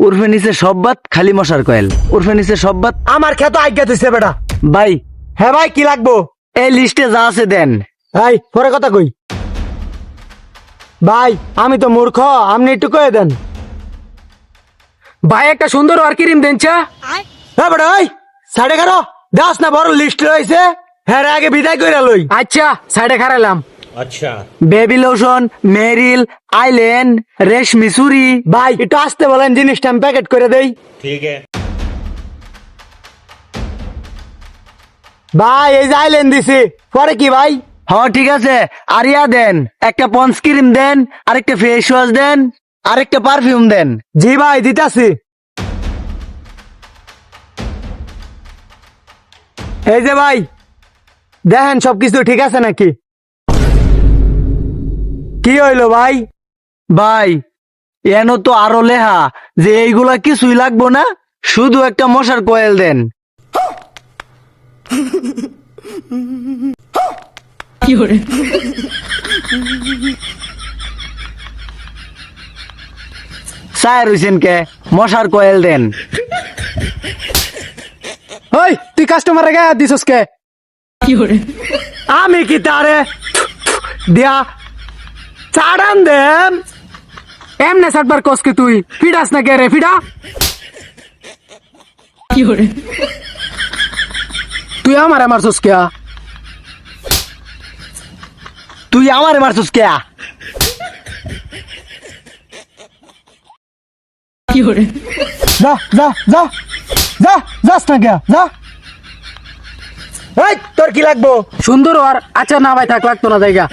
উর্ফে নিচে সব বাত খালি মশার কয়েল। উর্ফে নিচে সব বাত। আমার খেত আজ্ঞা দিছে বেটা। ভাই হ্যাঁ ভাই, কি লাগবো? এই লিস্টে যা আছে দেন। ভাই পরে কথা কই। ভাই আমি তো মূর্খ, আপনি একটু কয়ে দেন। ভাই একটা সুন্দর আর ক্রিম দেন চা। হ্যাঁ বেটা, ওই 11:30 দাস না বড় লিস্ট রয়েছে। হ্যাঁ রে, আগে বিদায় কইরা লই। আচ্ছা সাইডে খারাইলাম। अच्छा বেবি লোশন, মেরিল, আইল্যান্ড, রেশমি চুরি। ভাই একটু আসতে বলেন, জিনিসটা আমি প্যাকেট করে দেই। ठीक है ভাই এই যে আইলেন দিছি, পরে কি ভাই? হ্যাঁ ঠিক আছে, আরিয়া দেন, একটা পন্স ক্রিম দেন, আরেকটা ফেস ওয়াশ দেন, আরেকটা পারফিউম দেন। জি ভাই দিতাছি। এই যে ভাই দেখেন সবকিছু ঠিক আছে নাকি? কি হইলো ভাই? ভাই এন তো আরো লেহা যে এইগুলা কিছুই লাগবো না, শুধু একটা মশার কয়েল দেন। সায়ের হইছেন কে, মশার কয়েল দেন। ওই তুই কাস্টমার গায়ে হাত দিছস কে? আমি কি তারে দিয়া চাড়ান দেন? এমনে সাতবার কসকে তুই ফিডাস না কে রে ফিডা? তুই আমার মারছস কে? তুই আমারে মারছস কে? যা যা যা যা, যাস না কে, যা। এই তোর কি লাগবো? সুন্দর আর আচ্ছা না ভাই থাক লাগতো না জায়গা।